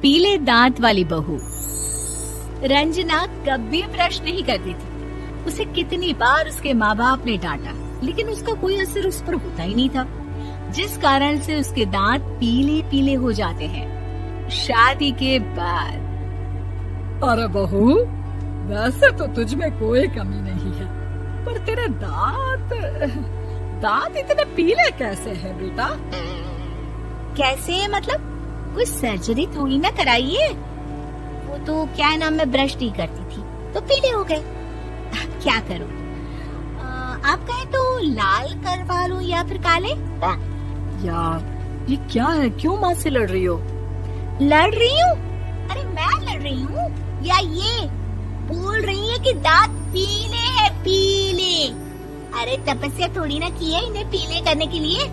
पीले दांत वाली बहू। रंजना कभी ब्रश नहीं करती थी। उसे कितनी बार उसके माँ बाप ने डांटा, लेकिन उसका कोई असर उस पर होता ही नहीं था, जिस कारण से उसके दांत पीले पीले हो जाते हैं। शादी के बाद। अरे बहू, वैसे तो तुझ में कोई कमी नहीं है, पर तेरे दांत इतने पीले कैसे हैं बेटा? कैसे मतलब? कोई सर्जरी थोड़ी ना कराइए। वो तो क्या नाम, मैं ब्रश नहीं करती थी तो पीले हो गए। क्या करूं? आप कहें तो लाल करवा लूं या फिर काले? यार ये क्या है, क्यों माँ से लड़ रही हो? लड़ रही हूँ? अरे मैं लड़ रही हूँ या ये बोल रही है कि दांत पीले हैं, पीले। अरे तपस्या थोड़ी ना की है इन्हें पीले करने के लिए।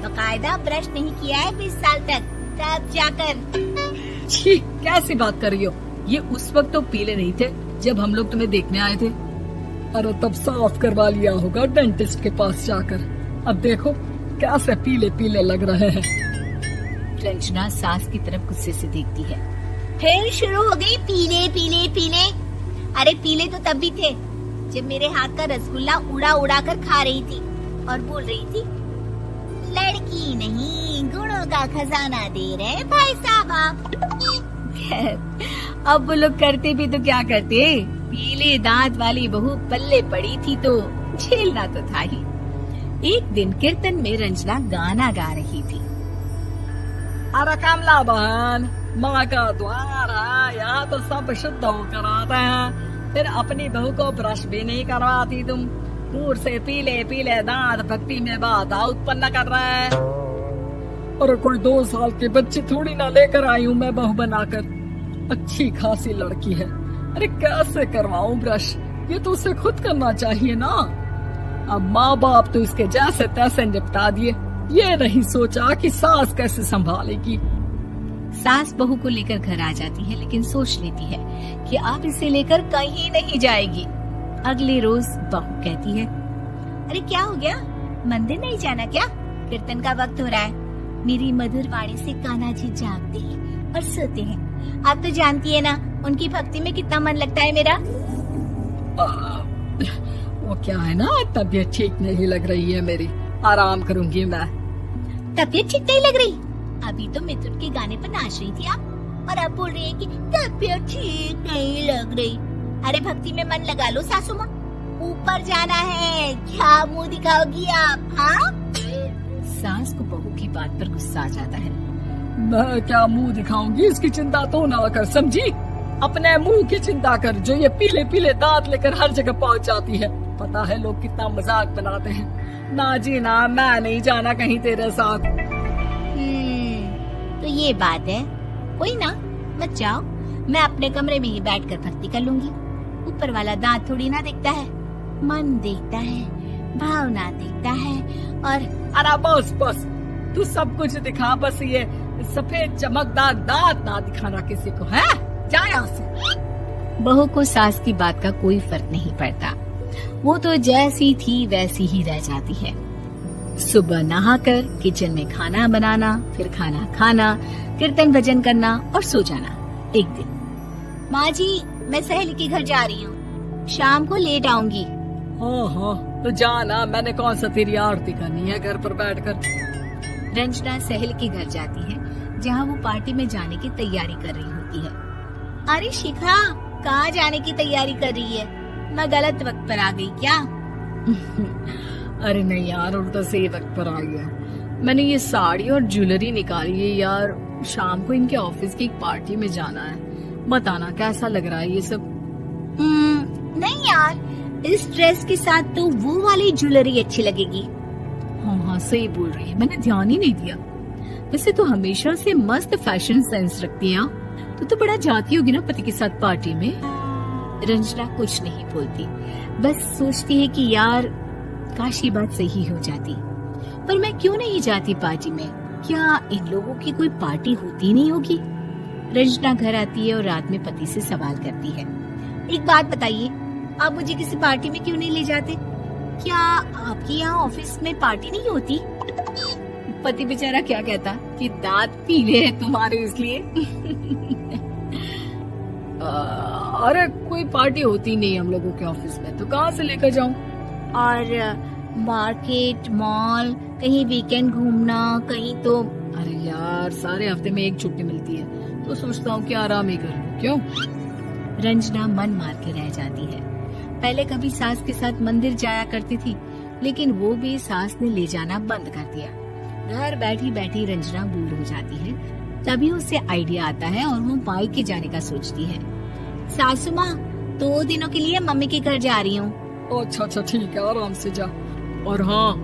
बकायदा ब्रश नहीं किया है 20 साल तक, तब जाकर। छी, कैसी बात कर रही हो? ये उस वक्त तो पीले नहीं थे जब हम लोग तुम्हें देखने आए थे। अरे तब साफ करवा लिया होगा डेंटिस्ट के पास जाकर। अब देखो कैसे पीले पीले लग रहे हैं। रंजना सास की तरफ गुस्से से देखती है। फिर शुरू हो गई पीले पीले पीले। अरे पीले तो तब भी थे जब मेरे हाथ का रसगुल्ला उड़ा उड़ा कर खा रही थी और बोल रही थी, लड़की नहीं गुणों का खजाना दे रहे भाई साहब। अब वो लोग करते भी तो क्या करते, पीले दांत वाली बहू पल्ले पड़ी थी तो झेलना तो था ही। एक दिन कीर्तन में रंजना गाना गा रही थी। अरे कमला बहन, माँ का द्वार है, यहाँ तो सब शुद्ध होकर आते हैं, फिर अपनी बहू को ब्रश भी नहीं करवाती तुम। दूर से पीले पीले दांत भक्ति में बाधा उत्पन्न कर रहे हैं। और कोई 2 साल के बच्चे थोड़ी ना लेकर आई हूँ मैं बहू बनाकर। अच्छी खासी लड़की है, अरे कैसे करवाऊं ब्रश? ये तो उसे खुद करना चाहिए ना। अब माँ बाप तो इसके जैसे तैसे निपटा दिए, ये नहीं सोचा कि सास कैसे संभालेगी। सास बहू को लेकर घर आ जाती है, लेकिन सोच लेती है कि अब इसे लेकर कहीं नहीं जाएगी। अगले रोज बहू कहती है, अरे क्या हो गया, मंदिर नहीं जाना क्या? कीर्तन का वक्त हो रहा है। मेरी मधुर वाणी से कान्हा जी जागते हैं और सोते हैं। आप तो जानती है ना उनकी भक्ति में कितना मन लगता है मेरा। वो क्या है ना, तबीयत ठीक नहीं लग रही है मेरी, आराम करूंगी मैं। तबीयत ठीक नहीं लग रही? अभी तो मिथुन के गाने पर नाच रही थी आप, और अब बोल रही है कि तबीयत ठीक नहीं लग रही। अरे भक्ति में मन लगा लो सासू माँ, ऊपर जाना है, क्या मुंह दिखाओगी आप? हाँ? सास को बहू की बात पर गुस्सा आ जाता है। मैं क्या मुंह दिखाऊंगी, इसकी चिंता तो ना कर, समझी? अपने मुंह की चिंता कर, जो ये पीले पीले दांत लेकर हर जगह पहुंच जाती है। पता है लोग कितना मजाक बनाते हैं। ना जी ना, मैं नहीं जाना कहीं तेरे साथ। तो ये बात है, कोई ना, मत जाओ, मैं अपने कमरे में ही बैठकर भक्ति कर लूंगी। ऊपर वाला दांत थोड़ी ना देखता है, मन देखता है, भावना देखता है। और अरे बस बस, तू सब कुछ दिखा, बस ये सफेद चमकदार दांत ना दिखाना किसी को, है? जा यहाँ से। बहू को सास की बात का कोई फर्क नहीं पड़ता, वो तो जैसी थी वैसी ही रह जाती है। सुबह नहाकर किचन में खाना बनाना, फिर खाना खाना, कीर्तन भजन करना और सो जाना। एक दिन, माँ जी मैं सहेली के घर जा रही हूँ, शाम को लेट आऊंगी। हाँ, तो जाना, मैंने कौन सा तेरी आरती करनी है घर पर बैठकर। रंजना सहेली के घर जाती है, जहाँ वो पार्टी में जाने की तैयारी कर रही होती है। अरे शिखा, कहाँ जाने की तैयारी कर रही है? मैं गलत वक्त पर आ गई क्या? अरे नहीं यार, उल्टा सही वक्त पर आ गया। मैंने ये साड़ी और ज्वेलरी निकाली है यार, शाम को इनके ऑफिस की एक पार्टी में जाना है। बताना कैसा लग रहा है ये सब? नहीं यार, इस ड्रेस के साथ तो वो वाली ज्वेलरी अच्छी लगेगी। हाँ, सही बोल रही है, मैंने ध्यान ही नहीं दिया। वैसे तो हमेशा से मस्त फैशन सेंस रखती है। तो बड़ा जाती होगी ना पति के साथ पार्टी में। रंजना कुछ नहीं बोलती, बस सोचती है कि यार काश ये बात सही हो जाती, पर मैं क्यों नहीं जाती पार्टी में? क्या इन लोगों की कोई पार्टी होती नहीं होगी? रंजना घर आती है और रात में पति से सवाल करती है, एक बात बताइए, आप मुझे किसी पार्टी में क्यों नहीं ले जाते? क्या आपके यहाँ ऑफिस में पार्टी नहीं होती? पति बेचारा क्या कहता कि दांत पीले हैं तुम्हारे इसलिए। अरे कोई पार्टी होती नहीं हम लोगों के ऑफिस में, तो कहाँ से लेकर जाऊं? और मार्केट, मॉल, कहीं वीकेंड घूमना, कहीं तो। अरे यार सारे हफ्ते में एक छुट्टी मिलती है, तो सोचता हूँ कि आराम ही कर लूं। क्यों? रंजना मन मार के रह जाती है। पहले कभी सास के साथ मंदिर जाया करती थी, लेकिन वो भी सास ने ले जाना बंद कर दिया। घर बैठी बैठी रंजना बोर हो जाती है। तभी उसे आइडिया आता है और वो मायके जाने का सोचती है। सासू माँ, 2 दिनों के लिए मम्मी के घर जा रही हूँ। अच्छा ठीक है, आराम से जा। और हाँ,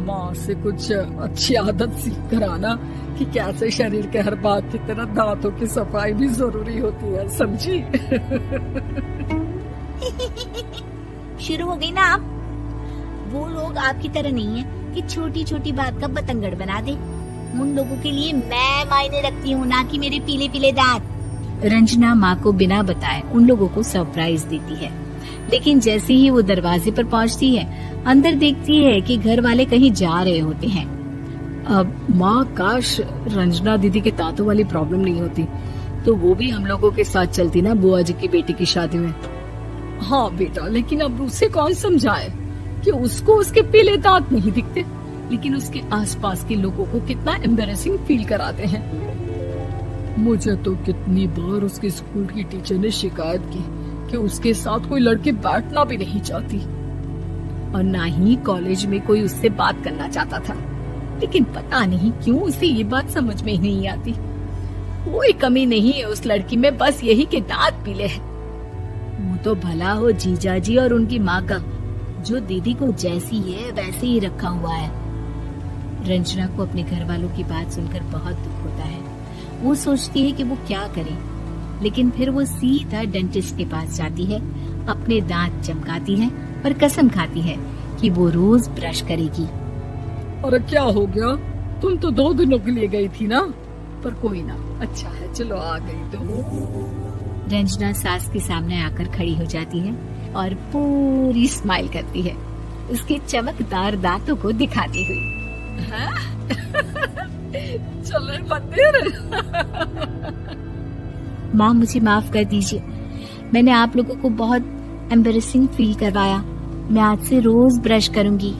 माँ से कुछ अच्छी आदत सीख कर आना कि कैसे शरीर के हर भाग की तरह दांतों की सफाई भी जरूरी होती है, समझी? शुरू हो गई ना आप। वो लोग आपकी तरह नहीं है कि छोटी छोटी बात का बतंगड़ बना दे। उन लोगों के लिए मैं मायने रखती हूँ, ना कि मेरे पीले पीले दांत। रंजना माँ को बिना बताए उन लोगों को सरप्राइज देती है, लेकिन जैसे ही वो दरवाजे पर पहुँचती है, अंदर देखती है कि घर वाले कहीं जा रहे होते हैं। अब माँ, काश रंजना दीदी के दांतों वाली प्रॉब्लम नहीं होती, तो वो भी हम लोगों के साथ चलती ना बुआ जी की बेटी की शादी में। हाँ बेटा, लेकिन अब उसे कौन समझाए कि उसको उसके पीले दांत नहीं दिखते, लेकिन उसके आसपास के लोगों को कितना एम्बैरेसिंग फील कराते हैं। मुझे तो कितनी बार उसके स्कूल की टीचर ने शिकायत की कि उसके साथ कोई लड़की बैठना भी नहीं चाहती, और ना ही कॉलेज में कोई उससे बात करना चाहता था। लेकिन पता नहीं क्यों उसे ये बात समझ में ही नहीं आती। कोई कमी नहीं है उस लड़की में, बस यही कि दांत पीले हैं। वो तो भला हो जीजा जी और उनकी माँ का, जो दीदी को जैसी है वैसे ही रखा हुआ है। रंजना को अपने घर वालों की बात सुनकर बहुत दुख होता है। वो सोचती है कि वो क्या करे, लेकिन फिर वो सीधा डेंटिस्ट के पास जाती है, अपने दांत चमकाती है और कसम खाती है कि वो रोज ब्रश करेगी। अरे क्या हो गया? तुम तो 2 दिनों के लिए गई थी ना। पर कोई ना, अच्छा है, चलो आ गई तो। रंजना सास के सामने आकर खड़ी हो जाती है और पूरी स्माइल करती है, उसके चमकदार दांतों को दिखाती हुई। चले मंदिर। माँ, मुझे माफ कर दीजिए, मैंने आप लोगों को बहुत एम्बैरेसिंग फील करवाया। मैं आज से रोज ब्रश करूंगी।